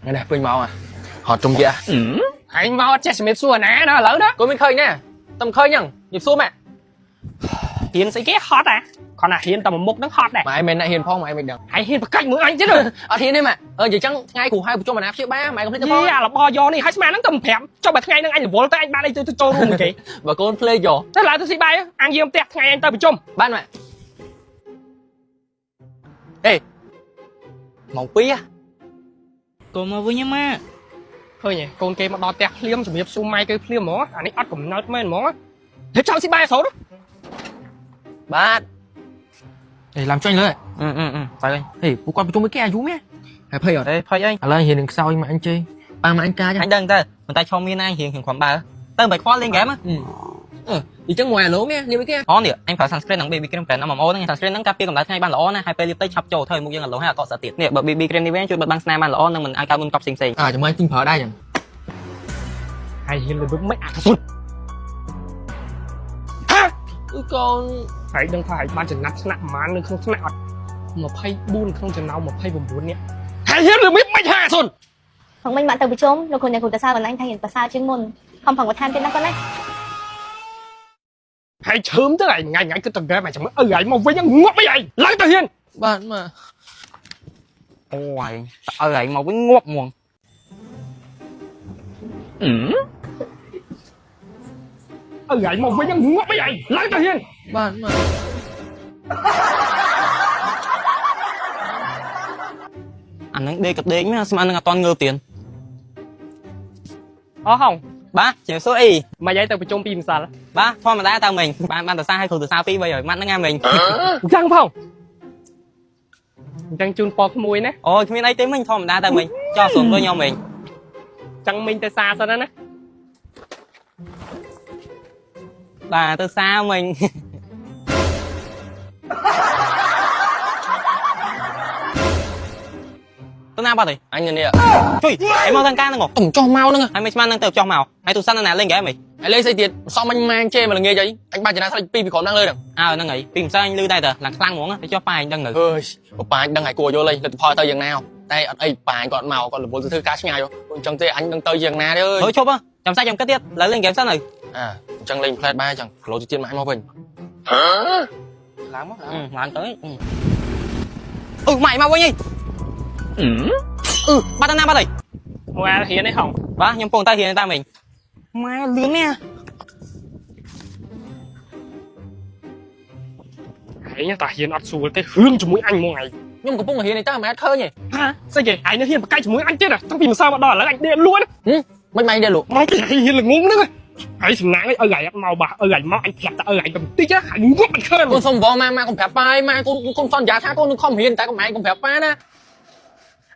Này này, Vinh mau à. Họ trông vậy. Anh mau chết mệt xua nè, nó lớn đó. Cô mình khơi nha. Tầm khơi nhằng, nhịp xuống mẹ. Hiền sẽ ghét hot à? Còn là hiền tầm một mục nó hot này. Mà ai mình lại hiền phong mà ai mình đừng. Hãy hiền cách mũi anh chứ được. Hiền đấy mà. Vậy chẳng ngay của hai của cho mà nạp chứ ba mày không thấy Gì à là bo do này, hai mà nó cầm phèm. Cho bà ngay anh là vô tới anh ba đây tôi cho luôn kì. Và cô play rồi. Thế lại tôi sẽ bay á, ăn gì ông tẹt ngay anh tới bị chung. Ban mẹ. Ê. Mỏng pí á. Cô mà vui nha má. Thôi nhỉ, con kia mà đo tẹt liêm chuẩn bị xu mai cái liêm mỏ, anh ấy ắt cũng nói mấy mỏ. Thế cháu sẽ bay số đó. Bạn. Ê làm cho anh lên. Phải ơi. Ê, bố con chung với cái chú nhé. Hãy phơi rồi. Ê, phải ơi. À lên hiền đừng sao anh mà anh chơi. Ba mà anh ca chứ. Anh đừng ta, mình ta cho miên anh hiện khoảng bà. Tao phải khoa lên game á. Đi chân ngoài lố nghe, đi với kia. Ó nè, anh phải sunscreen nắng baby cream nó mà ô nè, sunscreen nắng cà phê cầm đá ngay ban lỗ nè, hai pê tới chập trổ thời một dân là lỗ hay là cọ sợ tiệt nè, bởi baby cream đi ven chui bật băng snap ban lỗ nè mình ai cao mình cọp xinh xinh. À chúng mày tinh phở đây nhỉ. Hay hiền là bước mấy ạc xuống. Ha! Con Hãy đừng phải ban trận nát nặng mà anh không nặng. Mà phay buôn không chừng nào mà phay bầm buôn nè. Hãy hiền là biết mấy hà xuống. ของmình bạn từ bị trốn rồiคนnàyคุณจะทราบว่าanh thay hiệnภาษาchuyên môn không phòng của tham trên đó con đấy. Hãy chớm tới này ngày ngày cái tầng ghế mày chẳng mới ấy mà với những ngốc mấy vậy lấy tao hiền bạn mà. Ôi, tao ấy mà với ngốc muộn. Ấy mà với những ngốc mấy vậy lấy tao hiền Bạn mà. Anh đang đi cặp đến mà sao anh đang toàn ngơ tiền. không Ba, chỉ số y. mà vậy tao bị trốn pin sao Ba, thôi mà đá tao mình. Ban từ xa hay từ sao phi bây giờ mắt nó nghe mình. răng không răng chun po cái mùi nè Ôi, cái này tiếng mình thôi mà đá tao mình. Cho xuống với nhau mình. răng mình từ xa sao đó nè Bà từ xa mình. Tôi nào bà thì Anh nhìn đi ạ. Trời, em mau thằng ca nó ngủ. Tổng cho mau nữa. Hai mấy man đang tập cho màu. Hai tụi săn đang lên ghé mày. Anh lên xây tiền, sao anh mang chê mà là nghe vậy? Anh ba chỉ nói sao pi bị khó năng lên được. À đang nghỉ. Tìm sao anh lưu đây tờ, là khăn muốn á, để cho bài đang nghỉ. Ơi, bà anh đang ngày cua vô lên, là phơi tơi dần nào. Đây, ấy bà anh còn màu còn là bốn thứ cá ngay vô. Chẳng thế anh đang tơi dần nào đấy ơi. Thôi chốt á, chăm sao chăm cất tiết, lấy lên game sân này. À, chẳng lên flash ba chẳng, lỗ trên mãi mau bình. Láng mất hả? Làm tới. Mày mau quay nhi. Ba tao nam ba thầy. ngoài hiền đấy không Ba, nhưng phong tay hiền ta mình. Mai lướm nè. hãy nhá ta hiền ọt xù tới hương cho mũi anh một ngày Nhưng mà cũng là hiện này ta mà khơi nhỉ? ha sao vậy anh nó hiền một cái cho mũi anh chết à tao vì sao mà đòi là anh đen luôn Mấy đen lộ. nói cái này hiền là ngu nữa hãy xứng nặng ấy gầy màu bà gầy máu anh thẹt ta gầy cầm tí chứ hãy ngốc anh khơi Con không vò mà còn phép bài mà con son giá khác con không hiền tại con mày còn phép bài nè.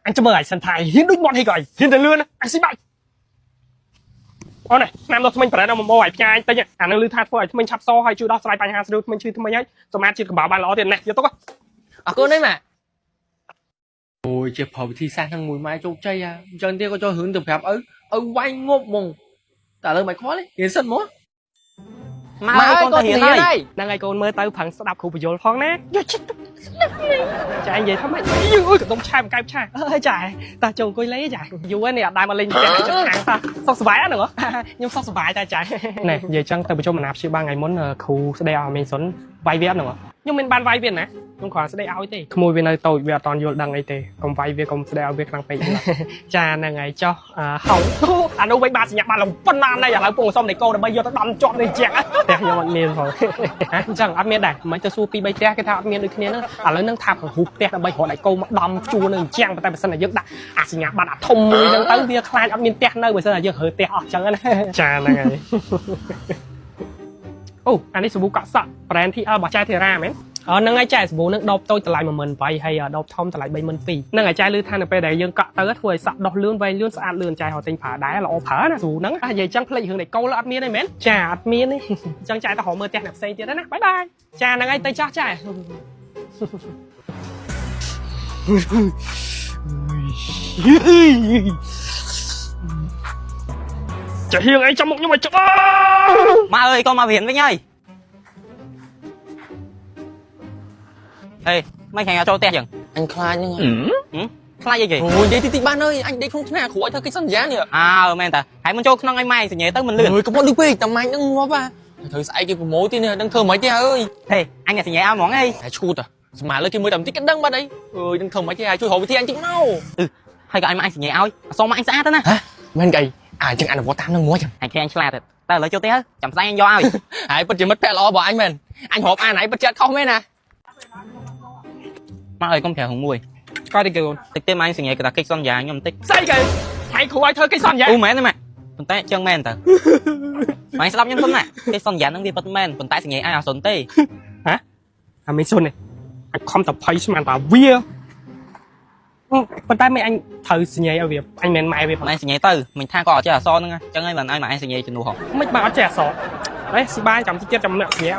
anh cho mời anh sân thai hiến đúng bọn hay gọi hiến tiền lươn anh xin bạn ô này nam đâu mình phải đâu mà mua phải anh tay nhá anh đang lưu thắt phơi mình chắp so hay chưa đó slide bài hàng rồi mình chưa mình ấy rồi mà chưa bảo bàn ló tiền này giờ tốt quá À con đấy mà. Ôi chụp hợp thì sang thằng mùi mai châu chay à. Chân tiên có cho hướng từ phép quay ngộp mùng. Trả lời mày khó đấy. Hiến sân múa. Mà ơi, con hiền ơi. đang ngày con mới tới phẳng sẽ đạp khu bị vô phong nè chạy vậy thắm mày ui cái con trai một cái trai ơi chạy ta chồng coi lấy chạy dù ấy nè đại mà lên cái hàng ta sọc vải nữa nhưng sọc vải ta chạy nè vậy chăng tao bị cho mình nạp siêu 3 ngày muốn khu sẽ đeo mình xuân vay viết nữa nhưng mình ban vay viết nè không khoảng sẽ đeo ấy tê mùi bên này tôi về toàn vô đằng ấy tê còn vay viết còn sẽ đeo viết đằng phải cha là ngày cho hậu anh đâu với ba sẽ nhập ba lòng phân nan này là cùng xong để cô là bây giờ tao đâm chọn này chẹtแต่ยังมันเมียนพอจังอัดเมียนได้มันจะสู้ปีใบแตกcái thaoอัดเมียนđược kia nữaแล้วนั่งทำของหุบแตกใบหัวไหลโกมาดำจูนึงแจ้งไปแต่เป็นสนามยึกได้สัญญาบัตรทมมือนั่งตั้งเบียร์คลายอัดเมียนแตกnơiเป็นสนามยึกเหอแตกออกจังนั้นจานยังไงโอ้อันนี้สบู่เกาะสะแบรนด์ที่บอกใจเทราไหมนั่งไอ้ใจสบู่นั่งดอกโต้ตะไลมาเมินไปให้ดอกทอมตะไลใบเมินปีนั่งไอ้ใจลือทานไปได้ยังเกาะเตอร์ถวยสะดอกเลื่อนไปเลื่อนสะอาดเลื่อนใจหอติงผาได้เราเผานะสบู่นั่งใหญ่จังเพลย์หึงได้โกแล้วอัดเมียนได้ไหมจ่าอัดเมียนนี่จังใจตาหอมมือแตกแบบเซนเดียวนะบายบายจ่านั่งไอ้เตยจ้าใจจะเฮียงไอ้จมูกnhưng mà chó Ma ơi, con ma viền với nhơi. Ê, mấy thằng cho tẹt chừng. Anh khai nhưng ខ្លាចអីគេ Ôi vậy thì ban ơi anh đây không thế nào khổ thôi cái sân giá nè អើមែនតាហើយមិនចូលក្នុងឲ្យម៉ែសញ្ញាទៅមិនលឿន Ôi có bọn đi về tầm anh đang ngó ba thời sai cái của mối tí nè đang thơm mấy tia ơi ហេអញសញ្ញាឲ្យហ្មងអី Hãy chụt à mà lên cái mới tầm tích cái đăng ba đây ơi đang thơm mấy tia chui hồ với thi anh chính mau ហើយក៏ឲ្យម៉ែសញ្ញាឲ្យសុំម៉ែអញស្អាតទៅណា hả bên gầy à chẳng ăn được có tám đang ngó chẳng អញឃើញអញឆ្លាតទៅឥឡូវចូលទេចាំស្អែកអញយកឲ្យ hãy bắt chỉ mất phe lo bỏ anh mình anh hộp ai nãy bắt chết không mấy nè ម៉ែអើយកុំប្រាប់ហងមួយ coi đi kìa តិចទេម៉ែសញ្ញាគេថាកិច្ចសន្យាខ្ញុំបន្តិច say kìa mày khổ ai thôi cái son vậy អូមែនទេម៉ែប៉ុន្តែចឹងមែនតើម៉ែស្ដាប់ខ្ញុំទៅណាកិច្ចសន្យាហ្នឹងវាពិតមែនប៉ុន្តែសញ្ញាឲ្យអត់សុនទេ hả à mấy son này anh không tập thấy mà tao víaប៉ុន្តែមិនអញត្រូវសញ្ញាឲ្យវាអញមិនម៉ែវា ម៉ែសញ្ញាទៅមិនថាក៏អត់ចេះអសរហ្នឹងចឹងហើយមិនឲ្យម៉ែសញ្ញាជំនួសហ៎ មិនបើអត់ចេះអសហេស៊ីបាយចាំតិចទៀតចាំអ្នកសញ្ញា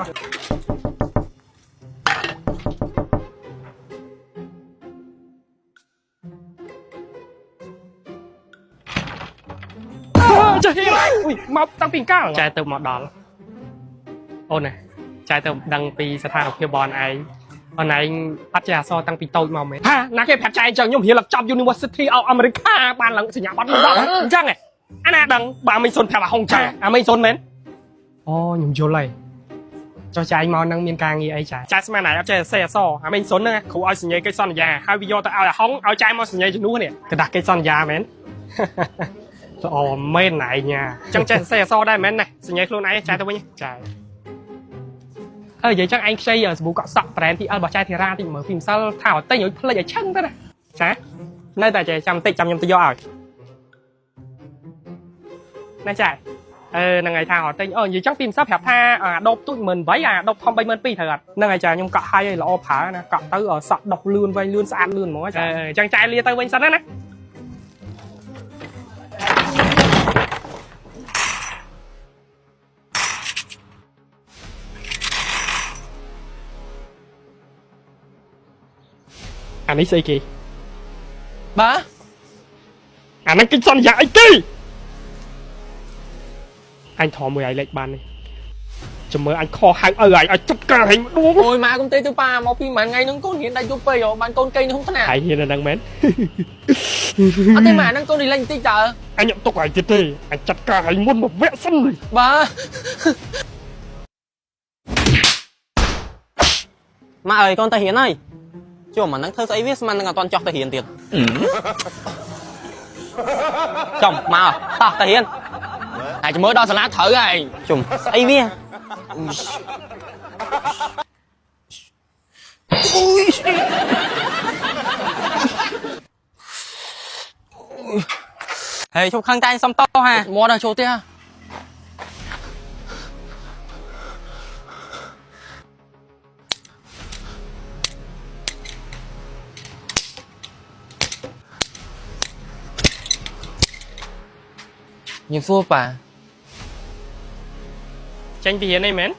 ចាហេអុយមកតាំងពីកាលចែទៅមកដល់អូនណាចែទៅដឹងពីស្ថានភាពបងឯងអូនឯងអត់ចេះអសតាំងពីតូចមកមែនហាណាគេប្រាប់ចែអញ្ចឹងខ្ញុំរៀនចប់ University of America បានឡើងសញ្ញាបត្រមកដល់អញ្ចឹងអាណាដឹងបើមិនសុនប្រាប់អាហុងចាអាមិនសុនមែនអូខ្ញុំយល់ហើយចុះចាយមកនឹងមានការងារអីចាចាស្មានណៃអត់ចេះសេអសអាមិនសុនណាគ្រូឲ្យសញ្ញាកិច្ចសន្យាហើយវាយកទៅឲ្យអាហុងឲ្យចាយមកសញ្ញាជំនួសនេះកដាស់កិច្ចសន្យាមែនល្អមែនណៃញ៉ាចឹងចេះសេអសដែរមែនណាសញ្ញាខ្លួនឯងចាយទៅវិញចាយនិយាយចឹងឯងខ្ចីសាប៊ូកក់សក់ brand TL របស់ចែធីរ៉ាតិចមើលពីម្សិលថាអត់ទិញឲ្យផ្លេចឲ្យឆឹងទៅណាចានៅតែចេះចាំតិចចាំខ្ញុំទៅយកឲ្យណាចាហ្នឹងហើយថាអត់ទិញនិយាយចឹងពីម្សិលប្រាប់ថាអាដប់ទូច18000អាដប់ធំ32000ត្រូវអត់ហ្នឹងហើយចាខ្ញុំកក់ឲ្យល្អប្រើណាកក់ទៅសក់ដុកលឿនវែងលឿនស្អាតលឿនហ្មងចាចឹងចាយលាទៅវិញសិនណាអានេះស្អីគេ ba អាហ្នឹងកិច្ចសន្យាអីគេអញធំមួយឲ្យលេខបាននេះចាំមើលអញខហៅឲ្យចាត់ការឲ្យម្ដង ôi mà công ty tôi ba một phim mà ngay nó con hiện đại chụp về rồi bạn con cây nó không thế nào ហើយហ៊ានដល់ហ្នឹងមែន ở đây mà nó con đi lên tí chờ អញទុកឲ្យទៀតទេអញចាត់ការឲ្យមុនមកវគ្គសិន ba ម៉ែអើយកូនទៅរៀនហើយជុំអាហ្នឹងធ្វើស្អីវាស្មាននឹងអត់ទាន់ចោះទៅរៀនទៀតចំមកតោះទៅរៀន à chỉ mới đo salad thử rồi ជុំស្អីវា ហេជុំខឹងតែអញសុំតោហា mua đâu chỗ tia nhiều xua bà ចេញពីរៀនអីមែន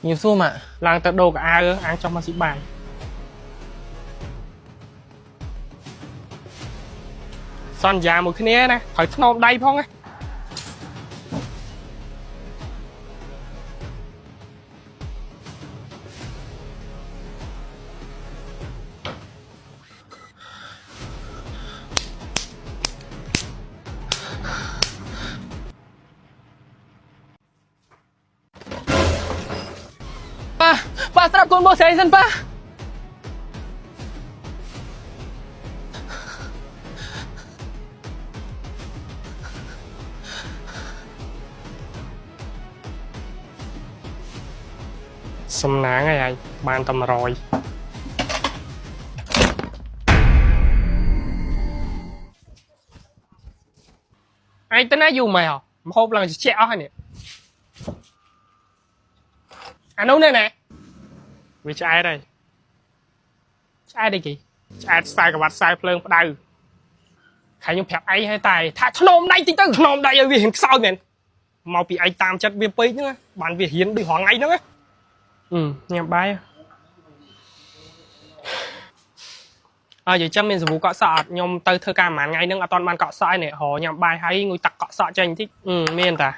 nhiều xua mà ឡើងទៅដូរកៅអៅអាងចុះមកស៊ីបាយសន្យាមួយគ្នាណាត្រូវថ្នមដៃផងណាba sắp con bố xe dân ba សំណាងហើយបានតែ100ឯងទៅណាយូរមកហ៎មហូបឡើងជែកអស់ហើយនេះអានោះនេះណាវាឆ្អែតហើយឆ្អែតអីគេឆ្អែតខ្សែក្រវ៉ាត់ខ្សែភ្លើងផ្ដៅខែខ្ញុំប្រាប់ឯងហើយតែថាធ្នមដៃតិចទៅធ្នមដៃឲ្យវារៀងខ្សោយមែនមកពីឯងតាមចិត្តវាពេកហ្នឹងបានវារៀនដូចរងថ្ងៃហ្នឹងញ៉ាំបាយនិយាយចាំមានសាប៊ូកក់សក់អត់ខ្ញុំទៅធ្វើការប្រហែលថ្ងៃហ្នឹងអត់ទាន់បានកក់សក់ឯនេះរញ៉ាំបាយហើយងុយតាក់កក់សក់ចេញបន្តិចមានតា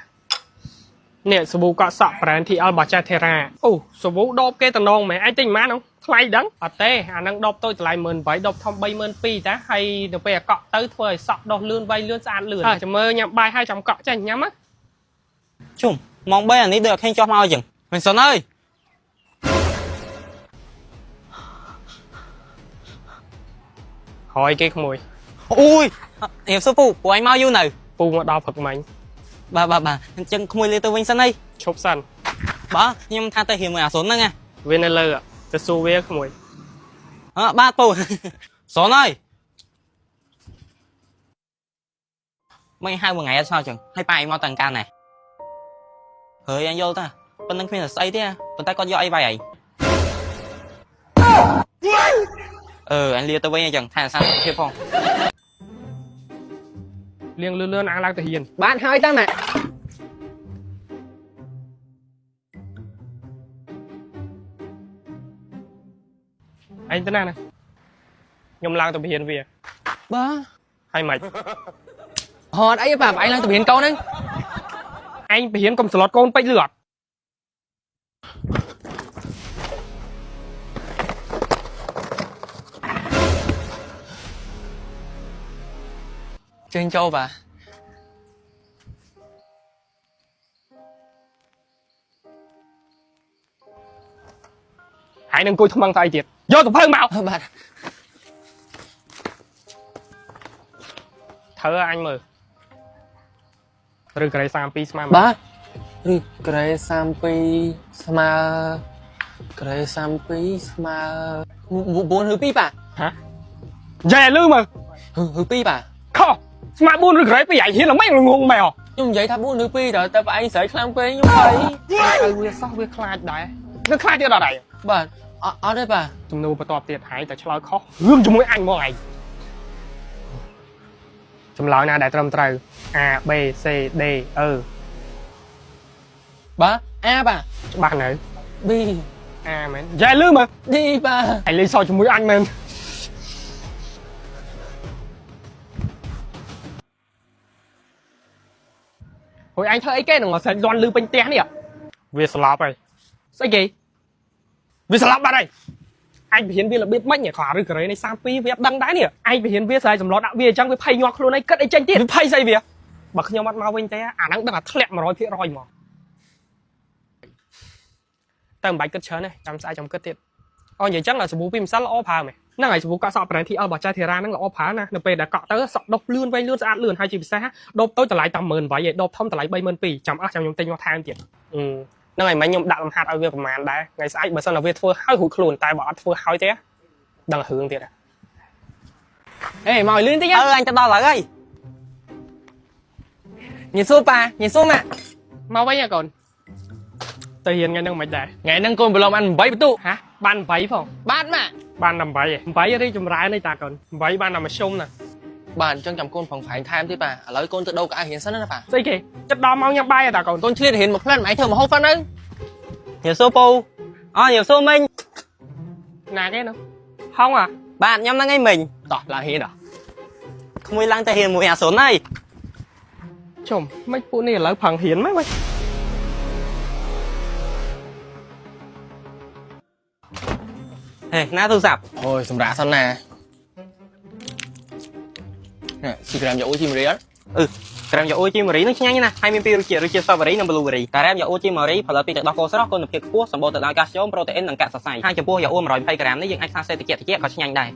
nè số vụ cọ sọ brand thì al bảo cha thera ô số vụ đốp cái tầng nông mày ai tin má không thay đắng ở tê năng đốp tôi lại mền vậy đốp thông bay mền pi tá hay được về cọ tới thôi sọ đốp lươn bay lươn sàn lươn à chấm mơ nhắm bay 200 cọ cho anh nhắm á ជុំម៉ោង3អានេះដូចឃើញចុះមកអញ្ចឹងមិនសុនអើយhỏi cái mùi អូយរៀបសួរពូពួកឯងមកយូរនៅ pu mà đau phật mày បាទអញ្ចឹងក្មួយលេទៅវិញសិនអី chụp sân បាទខ្ញុំថាទៅរៀបមួយអាសុនហ្នឹងណា viên này lơទៅស៊ូវាក្មួយ បាទពូសុនអើយមិនហៅមួយថ្ងៃអត់ឆ្លោះអញ្ចឹងឲ្យប៉ាឯងមកតាំងការណាហើយអញយល់តាប៉ុណ្្នឹងគ្មានតែស្អីទេប៉ុន្តែគាត់យកអីវាយឯងអញលាទៅវិញអញ្ចឹងថាសាសុខភាពផង liêng lươn lươn ăn lang tự hiền បានហើយតាម៉ាក់ anh thế nào này nhom lang tự hiền về បាទ hay mày ហត់អីបាទឯងឡើងទៅរៀនកូនហ្នឹង anh bị hiền cầm slot con bách lượt ចេញចូលបាទ hãy đừng coi thằng tay tiệt vô tập hơn bảo បាទ thở anh mờ rồi cái sam pi smart បាទឬក្រេ32ស្មើក្រេ32ស្មើ4ឬ2បាទ hả về lư mà ឬ2បាទ kho smart buôn rồi cái vậy hiền là mấy người ngon mèo ខ្ញុំនិយាយថា4ឬ2ដល់តែឯងស្រីខ្លាំងពេកខ្ញុំអី វាសោះវាខ្លាចដែរវាខ្លាចទៀតដល់ដែរ បាទអត់ទេបាទ ចំនួនបន្ទាប់ទៀតហើយតែឆ្លើយខុសរឿងជាមួយអញមកឯងចម្លើយណាដែលត្រឹមត្រូវ A B C D E បាទអាបាទ ច្បាស់នៅ B A មែនយ៉ាលឺមើល D បាទ ឯងលេងសើចជាមួយអញមែនហួយអញធ្វើអីគេនឹងមកសិនលន់លឺពេញផ្ទះនេះវាស្លាប់ហើយស្អីគេវាស្លាប់បាត់ហើយអញបរៀនវារបៀបម៉េចខ្លាឬការ៉េនៃ32វាអត់ដឹងដែរនេះអញបរៀនវាស្អីសម្លត់ដាក់វាអញ្ចឹងវាភ័យញាស់ខ្លួនឯងគិតអីចេញទៀតវាភ័យស្អីវាបើខ្ញុំអត់មកវិញទេអាហ្នឹងដឹងថាធ្លាក់ 100% ហ្មងតែមិនបាច់គិតច្រើនទេចាំស្អែកចាំគិតទៀតអូនិយាយចឹងសាប៊ូពីម្សិលល្អប្រើមែនហ្នឹងហើយសាប៊ូកក់សក់ brand TL របស់ចាស់ធីរ៉ាហ្នឹងល្អប្រើណានៅពេលដែលកក់ទៅសក់ដុបលឿនវែងលឿនស្អាតលឿនហើយជាពិសេសដុបតូចតម្លៃតែ 18000 ឯងដុបធំតម្លៃ 32000ចាំអស់ចាំខ្ញុំទិញមកថែមទៀតហ្នឹងហើយមិញខ្ញុំដាក់លំហាត់ឲ្យវាប្រមាណដែរថ្ងៃស្អែកបើសិនតែវាធ្វើហើយរួចខ្លួនតែបើអត់ធ្វើហើយទេដឹងរឿងទៀតហេមកលឿនតិច អញទៅដល់ហើយ ញ៉ាំសួរប៉ាញ៉ាំសួរម៉ាក់ មកវិញកូនទៅរៀនថ្ងៃហ្នឹងមិនដែរ ថ្ងៃហ្នឹងកូនប្រឡំអាន8បន្ទុក ហ៎បាន8ផង បាទម៉ាក់ បាន8រីចម្រើននេះតាកូន8បានតែមួយខ្ញុំណា បាទអញ្ចឹងចាំកូនប្រឹងប្រែងថែមទៀតបាទឥឡូវកូនទៅដូរកៅអៅរៀនសិនណាបាទ ស្អីគេចិត្តដល់មកញ៉ាំបាយតាកូនក ូនឆ្លៀតរៀនមកផ្លែនមិនឯងធ្វើមហូបហ្វហ្នឹង ញ៉ាំសួរពូញ៉ាំសួរមិញ ណាគេនោះហង បាទខ្ញុំហ្នឹងឯងមិញ តោះឡើងរៀនដល់ ក្មួយឡើងទៅរៀនមួយអាសុនហើយ ជុំមិនពួកនេះឥឡូវផឹងរៀនមកវិញ ហេណាទូរស័ព្ទ អូយសម្រាប់សិនណានេះស៊ីក្រាមយកអ៊ូជីមរៀល ក្រាមយ៉ាអូជីម៉ារីនឹងឆ្ងាញ់ណាស់ហើយមានពីររសជាតិរសជាតិ strawberry និង blueberry ការ៉េមយ៉ាអូជីម៉ារីផលិតពីទឹកដោះគោស្រស់គុណភាពខ្ពស់សម្បូរទៅដោយកាល់ស្យូមប្រូតេអ៊ីននិងកាក់សរសៃហើយចំពោះយ៉ាអូ120ក្រាមនេះយើងអាចសាសេតិចក៏ឆ្ងាញ់ដែរ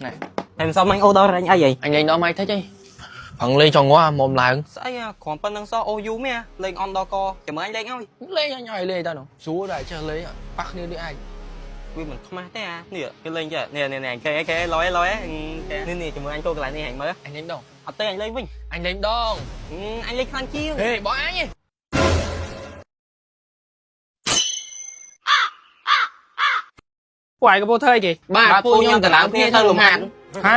ណែហើយមិនសមមិញអូដល់រែងអី អញលេងដល់ម៉ៃតិចហីប្រឹងលេងចង់ងាស់មុំឡើង ស្អីគ្រាន់ប៉ុណ្្នឹងសោះអូយូមែលេងអនដល់កចាំមើលអញលេងឲ្យ លេងអញឲ្យលេងតើនោះស្រួលដែរចេះលេងប៉ះគ្នានេះអាច វាមិនខ្មាស់ទេនេះគេលេងចេះនេះគេឡយនេះចាំមើលអញចូលកន្លែងនេះហែងមើល អញលេងដង អត់ទេអញលេងវិញ អញលេងដង អញលេងខ្លាំងជាង ហេបងអញ ពួកឯងក៏ពោលធ្វើអីគេ បាទពួកខ្ញុំទៅឡើងគ្នាធ្វើលំហាត់ ហ៎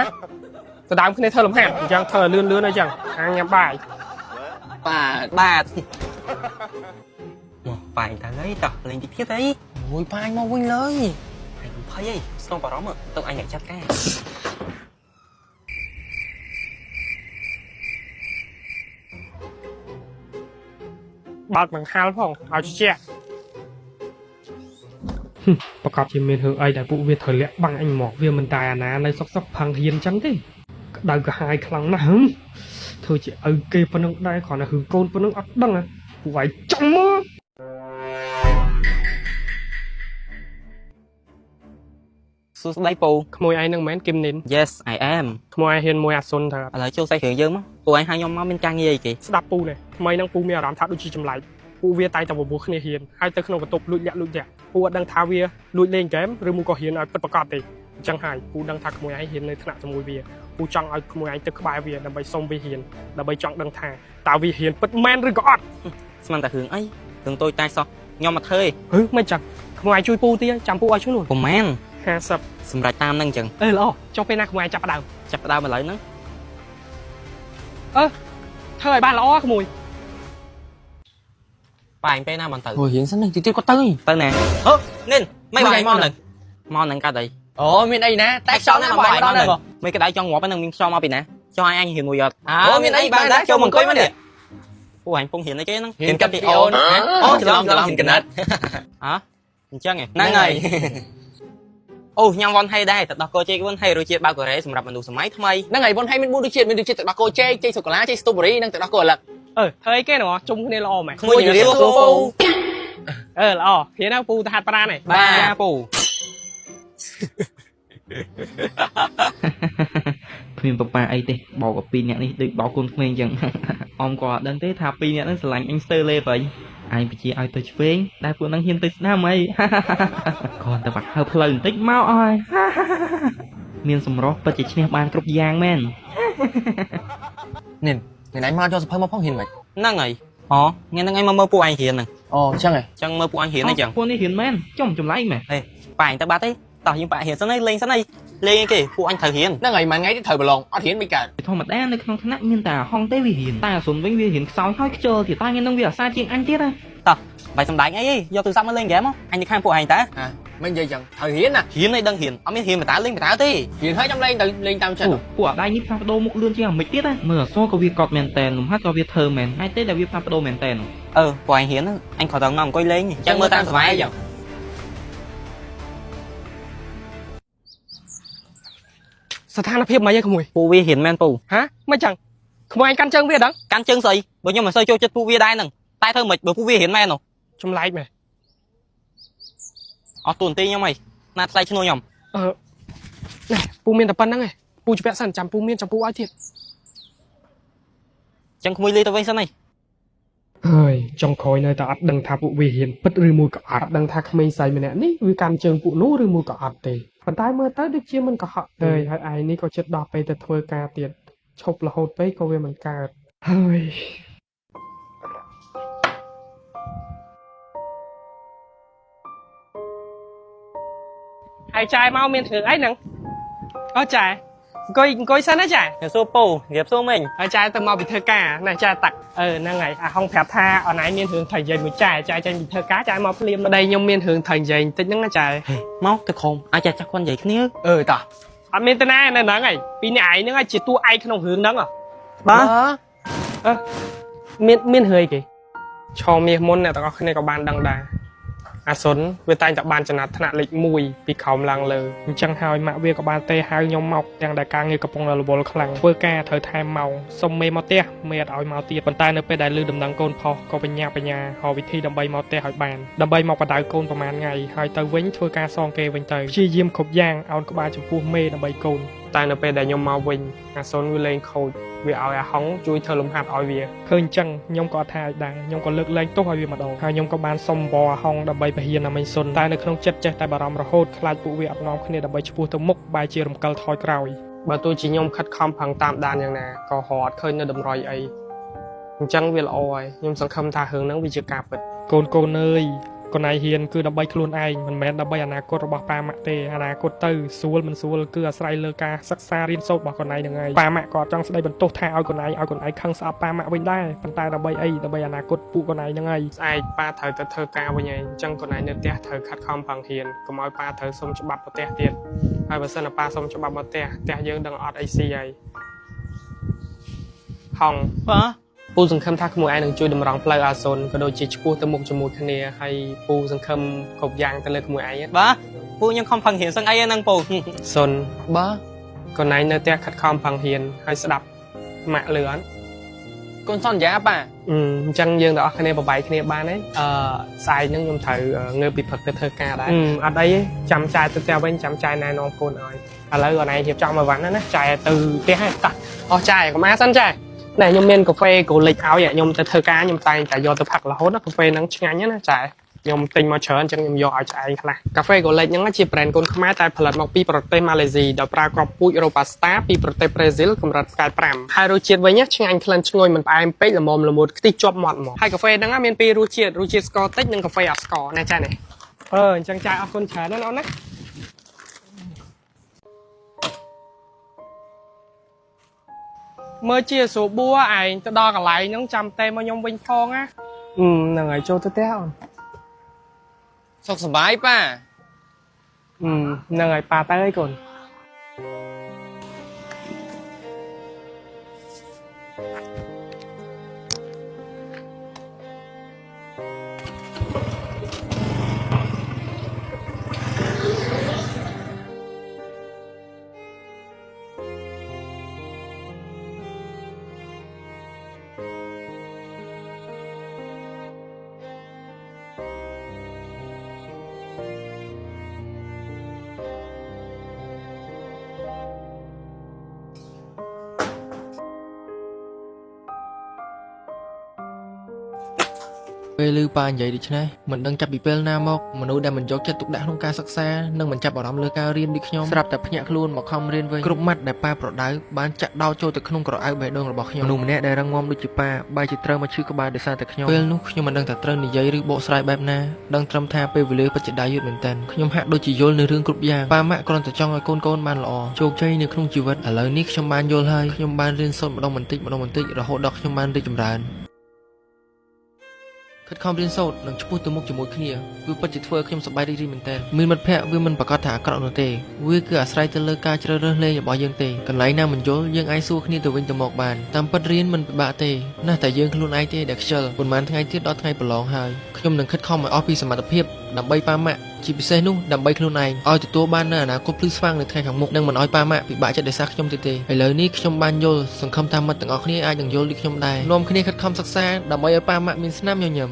ទៅដើមគ្នាធ្វើលំហាត់អញ្ចឹងធ្វើលឿនអញ្ចឹងអាញ៉ាំបាយ បាទមកបាយទៅហើយតោះលេងតិចទៀតអី អូយប៉ាញមកវិញលើយ អញភ័យអីស្នងបារម្ភទៅអញអ្នកចាត់ការ ប បើកបង្ហាលផងឲ្យជែកប្រកបជាមានរឿងអីដែលពួកវាត្រូវលាក់បាំងអញមកវាមិនតែអាណានៅសុកផឹងហ៊ានចឹងទេក្តៅក្រហាយខ្លាំងណាស់ធ្វើជាឪគេប៉ុណ្្នឹងដែរគ្រាន់តែរឿងកូនប៉ុណ្្នឹងអត់ដឹងពួកវាយចំមកសួស្ដីពូ ក្មួយឯងនឹងមិនមែនគឹមនិន Yes I am ក្មួយឯងហ៊ានមួយអាសុនទៅ ឥឡូវចូលសាច់រឿងយើងមកពូឯងហៅខ្ញុំមកមានការងារអីគេ ស្ដាប់ពូនេះថ្មីនឹងពូមានអារម្មណ៍ថាដូចជាចម្លែកពួកវាតែតែបបួលគ្នាហ៊ានហើយទៅក្នុងបន្ទប់លួចលាក់ពូអត់ដឹងថាវាលួចលេងហ្គេមឬមួយក៏ហ៊ានឲ្យពិតប្រាកដទេអញ្ចឹងហើយពូដឹងថាក្មួយឯងហ៊ាននៅថ្នាក់ជាមួយវាពូចង់ឲ្យក្មួយឯងទៅក្បែរវាដើម្បីសុំវាហ៊ានដើម្បីចង់ដឹងថាតើវាហ៊ានពិតមែនឬក៏អត់ ស្មានតែរឿងអីរឿងតូចតាចសោះខ្ញុំមកធ្វើមិនចឹងក្មួយឯងជួយពូទៀតចាំពូឲ្យឈ្នួល ប្រហែល 50 សម្រាប់តាមនឹងអញ្ចឹង ល្អចុះពេលណាក្មួយឯងចាប់ផ្ដើម ចាប់ផ្ដើមឥឡូវហ្នឹង ធ្វើឲ្យបានល្អក្មួយ ប៉ាអញពេលណាបានទៅ Ôi hiện sinh này thì tiêu có tới ទៅណានិនមិនបាយមកនឹងកាត់អី Ồ miền đây nè tại sao nó bài đó nè មិនក្តៅចង់ងាប់ហ្នឹងមានខ្យល់មកពីណាចង់ឲ្យអញហ៊ានមួយអត់ Ồ miền đây bạn đã cho mình coi mà nè ពួកអញពងហ៊ានអីគេហ្នឹង Hiện cặp thì ôn Ồច្រឡំhiện cái nét អញ្ចឹងហ្នឹងហើយអូខ្ញុំវ៉ាន់ហេដែរទៅដោះគោជ័យវ៉ាន់ហេរសជាតិបាកូរ៉េសម្រាប់មនុស្សសម័យថ្មី Nó ngày vốn hay mình mua được chuyện từ đó cô chơi sô cô lá chơi strawberry đang từ đó cô lật ធ្វើអីគេណោះជុំគ្នាល្អមែន ក្មួយជំរាបសួរពូ ល្អហ៊ានណាពូទៅហាត់ប្រាណឯង បាទពូ គ្មានប៉ាអីទេបោកពី2នាក់នេះដូចបោកកូនក្មេងអញ្ចឹងអមក៏អត់ដឹងទេថា2នាក់ហ្នឹងស្រឡាញ់អញស្ទើរលេបអីឯងបជាឲ្យទៅឆ្វេងដែលពួកហ្នឹងហ៊ានទៅស្ដាំអីគ្រាន់តែបាក់ហើផ្លូវបន្តិចមកអើយមានសម្រស់ពិតជាឈ្នះបានគ្រប់យ៉ាងមែន Nè ngày nãy mau cho sập hơi mau phong hiền mày ហ្នឹងហើយអូថ្ងៃហ្នឹងឯងមកមើលពួកឯងហ៊ានហ្នឹង Ồ chăng này ចឹងមើលពួកឯងហ៊ានអីចឹង ពួកនេះហ៊ានមែនចំចម្លែកមែន ប៉ាអញទៅបាត់ទេតោះយើងប៉ាហ៊ានសិនឯងលេងសិនឯងលេងអីគេពួកអញត្រូវហ៊ាន Nó ngày mà ngay cái thời bà lon ở hiền mấy cả ធម្មតានៅក្នុងថ្នាក់មានតែហងទេវាហ៊ានតែអាសុនវិញវាហ៊ានខ្សោយហើយខ្ជិលទៀតតែថ្ងៃហ្នឹងវាអាសាជាងអញទៀតណា បាយសំដែងអីយកទូរស័ព្ទមកលេងហ្គេមមកអញទៅខាងពួកឯងតើ À mình giờ chẳng thời hiền nè ហ៊ានឯងដឹងហ៊ានអត់មានហ៊ានបតាលេងបតាទេ hiền hơi trong lên tam chân ពួកអាដៃនេះផ្លាស់ប្ដូរមុខលឿនជាងអាមិចទៀតណាមើលអសក៏វាកត់មែនតែនលំហាត់ក៏វាធ្វើមែនហើយទេដែលវាផ្លាស់ប្ដូរមែនតែន ពួកឯងហ៊ានអញគ្រាន់តែមកអង្គុយលេងចឹងមើលតាមសុវ័យចឹង ស្ថានភាពមិនអីក្មួយ ពួកវាហ៊ានមែនពូ ហ៎មិនចឹងក្មួយឯងកាន់ជើងវាដឹង កាន់ជើងស្អីបើខ្ញុំមិនសូវចូលចិត្តពួកវាដែរហ្នឹងតែធ្វើមិនបើពួកវាហ៊ានមែននោះ ចម្លែកមែន អត់ទូនទីខ្ញុំហីណាត់ថ្លៃឈ្នួលខ្ញុំ នេះពូមានតែប៉ុណ្្នឹងឯងពូជពាក់សិនចាំពូមានចាំពូឲ្យទៀត ចឹងក្មួយលេងទៅវិញសិនឯង ហើយចុងក្រោយនៅតែអត់ដឹងថាពួកវាហ៊ានពិតឬមួយក៏អត់ដឹងថាក្មេងស្រីម្នាក់នេះវាកាន់ជើងពួកនោះឬមួយក៏អត់ទេប៉ុន្តែមើលទៅដូចជាមិនកុហកទេហើយឯងនេះក៏ចិត្តដោះពេលទៅធ្វើការទៀតឈប់រហូតពេកក៏វាមិនកើតហើយហើយចាយមកមានរឿងអីហ្នឹងអូចាយអង្គុយសិនណាចាយ ខ្ញុំសួរពូរៀបសួរមិញ ហើយចាយទៅមកពីធ្វើការណាចាយតាក់ហ្នឹងហើយអាហុងប្រាប់ថាអនឡាញមានរឿងថៃនិយាយមួយចាយចេញពីធ្វើការចាយមកភ្លាមប្តីខ្ញុំមានរឿងថៃនិយាយបន្តិចហ្នឹងណាចាយ មកទៅខំអាចចាស់គាត់និយាយគ្នា ta អត់មានទេណានៅហ្នឹងហើយពីរនាក់ឯងហ្នឹងហើយជាតួឯកក្នុងរឿងហ្នឹង បាទ មានរឿងអីគេឆោមាសមុនអ្នកទាំងអស់គ្នាក៏បានដឹងដែរអាសុនវាតែងតែបានចំណាត់ថ្នាក់លេខ1ពីក្រោមឡើងលើអញ្ចឹងហើយម៉ាក់វាក៏បានទេហៅខ្ញុំមកទាំងដែលការងារកំពុងរវល់ខ្លាំងធ្វើការត្រូវថែមម៉ោងសុំមេមកផ្ទះមេអត់ឲ្យមកទៀតប៉ុន្តែនៅពេលដែលឮដំណឹងកូនផុសក៏បញ្ញារកវិធីដើម្បីមកផ្ទះឲ្យបានដើម្បីមកបដៅកូនប្រហែលថ្ងៃហើយទៅវិញធ្វើការសងគេវិញទៅព្យាយាមគ្រប់យ៉ាងអោនក្បាលចំពោះមេដើម្បីកូនតែនៅពេលដែលខ្ញុំមកវិញអាសុនវាលេងខូចវាឲ្យអាហុងជួយធ្វើលំហាត់ឲ្យវាឃើញអញ្ចឹងខ្ញុំក៏អត់ថាឲ្យដែរខ្ញុំក៏លើកលែងទោសឲ្យវាម្ដងហើយខ្ញុំក៏បានសុំវល់អាហុងដើម្បីបរិញ្ញាណាមិញសុនតែនៅក្នុងចិត្តចេះតែបារម្ភរហូតខ្លាចពួកវាអត់នាំគ្នាដើម្បីឈ្មោះទៅមុខបែរជារំកិលថយក្រោយបើទោះជាខ្ញុំខិតខំប្រឹងតាមដានយ៉ាងណាក៏រត់ឃើញនៅតម្រុយអីអញ្ចឹងវាល្អហើយខ្ញុំសង្ឃឹមថារឿងហ្នឹងវាជាការពិតកូនអើយកូនឯងហ៊ានគឺដើម្បីខ្លួនឯងមិនមែនដើម្បីអនាគតរបស់ប៉ាម៉ាក់ទេអនាគតទៅស្រួលមិនស្រួលគឺអាស្រ័យលើការសិក្សារៀនសូត្ររបស់កូនឯងហ្នឹងហើយប៉ាម៉ាក់ក៏ចង់ស្ដីបន្ទោសថាឲ្យកូនឯងខឹងស្អប់ប៉ាម៉ាក់វិញដែរប៉ុន្តែដើម្បីអីដើម្បីអនាគតពួកកូនឯងហ្នឹងហើយស្អែកប៉ាត្រូវទៅធ្វើការវិញឯងអញ្ចឹងកូនឯងនៅផ្ទះត្រូវខិតខំប្រឹងរៀនកុំឲ្យប៉ាត្រូវសុំច្បាប់ប្រទេសទៀតហើយបើសិនតែប៉ាសុំច្បាប់មកផ្ទះយើងដឹងអត់អីស៊ីហើយហង បាទព ពូសង្ឃឹមថាក្មួយឯងនឹងជួយតម្រង់ផ្លូវអាសូនក៏ដូចជាឈ្មោះទៅមុខជាមួយគ្នាហើយពូសង្ឃឹមគ្រប់យ៉ាងទៅលើក្មួយឯង បាទពូខ្ញុំខំប្រឹងរៀនសឹងអីហ្នឹងពូ សុន បើ កូនឯងនៅផ្ទះខិតខំប្រឹងរៀនហើយស្ដាប់ម៉ាក់លឺអត់ កូនសន្យាប៉ា អញ្ចឹងយើងទាំងអស់គ្នាបបាយគ្នាបានទេស្អែកហ្នឹងខ្ញុំត្រូវងើបពីព្រឹកទៅធ្វើការដែរអត់អីទេចាំចាយទៅផ្ទះវិញចាំចាយណែនាំកូនឲ្យឥឡូវកូនឯងរៀបចំឲ្យវ៉ាន់ណាចាយទៅផ្ទះហើយតោះអស់ចាយកុំអាសិនចាណែខ្ញុំមានកាហ្វេក្រូលិចឲ្យខ្ញុំទៅធ្វើការខ្ញុំតែងតែយកទៅផឹករហូតណាកាហ្វេហ្នឹងឆ្ងាញ់ណាចាខ្ញុំទិញមកច្រើនអញ្ចឹងខ្ញុំយកឲ្យឆ្អែងខ្លះកាហ្វេក្រូលិចហ្នឹងជា brand កូនខ្មែរតែផលិតមកពីប្រទេសម៉ាឡេស៊ីដោយប្រើគ្រាប់ពូជ Robusta ពីប្រទេសប្រេស៊ីលកម្រិតផ្កាយ5ហើយរសជាតិវិញឆ្ងាញ់ក្លិនឈ្ងុយមិនផ្អែមពេកល្មមល្មួតខ្ទិះជាប់មាត់មកហើយកាហ្វេហ្នឹងមានពីររសជាតិស្ករតិចនិងកាហ្វេអត់ស្ករណាចានេះអញ្ចឹងចាយអរគុណច្រើនណាអូនណាមើលជាស្រួលបួឯងទៅដល់កន្លែងហ្នឹងចាំតែមកខ្ញុំវិញផងណាហ្នឹងហើយចូលទៅផ្ទះអូន សុខសប្បាយប៉ា ហ្នឹងហើយប៉ាទៅហើយកូន ពេលឮប៉ានិយាយដូច្នេះមិនដឹងចាប់ពីពេលណាមកមនុស្សដែលមិនយកចិត្តទុកដាក់ក្នុងការសិក្សានិងមិនចាប់អារម្មណ៍លើការរៀនដូចខ្ញុំស្រាប់តែភ្ញាក់ខ្លួនមកខំរៀនវិញគ្រប់ម៉ាត់ដែលប៉ាប្រដៅបានចាក់ដោតចូលទៅក្នុងក្រអៅបេះដូងរបស់ខ្ញុំមនុស្សម្នាក់ដែលរឹងមាំដូចជាប៉ាបែរជាត្រូវមកឈឺក្បាលដោយសារតែខ្ញុំពេលនោះខ្ញុំមិនដឹងថាត្រូវនិយាយឬបកស្រាយបែបណាដឹងត្រឹមថាពេលវេលាពិតជាដៃយឺតមែនទែនខ្ញុំហាក់ដូចជាយល់នៅរឿងគ្រប់យ៉ាងប៉ាម៉ាក់គ្រាន់តែចង់ឲ្យកូនបានល្អជោគជ័យនៅក្នុងជីវិតឥឡូវនេះខ្ញុំបានយល់ហើយខ្ញុំបានរៀនសូត្រម្ដងបន្តិចរហូតដល់ខ្ញុំបានរីកចម្រើន ខិតខំរៀនសូត្រនិងឆ្ពោះទៅមុខជាមួយគ្នាវាពិតជាធ្វើឲ្យខ្ញុំសប្បាយរីករាយមែនទែនមានមិត្តភ័ក្តិវាមិនប្រកាសថាអាក្រក់នោះទេវាគឺអាស្រ័យទៅលើការជ្រើសរើសលេងរបស់យើងទេកន្លែងណាមិនយល់យើងអាចសួរគ្នាទៅវិញទៅមកបានតាមពិតរៀនមិនពិបាកទេណាស់តែយើងខ្លួនឯងទេដែលខ្ជិលប៉ុន្មានថ្ងៃទៀតដល់ថ្ងៃប្រឡងហើយខ្ញុំនឹងខិតខំឲ្យអស់ពីសមត្ថភាពដើម្បីប៉ាម៉ាក់ជាពិសេសនោះដើម្បីខ្លួនឯងឲ្យទទួលបាននូវអនាគតភ្លឺស្វាងនៅថ្ងៃខាងមុខនិងមិនឲ្យប៉ាម៉ាក់ពិបាកចិត្តដោយសារខ្ញុំទេឥឡូវនេះខ្ញុំបានយល់សង្ឃឹមថាមិត្តទាំងអស់គ្នាអាចនឹងយល់ដូចខ្ញុំដែរនាំគ្នាខិតខំសិក្សាដើម្បីឲ្យប៉ាម៉ាក់មានស្នាមញញឹម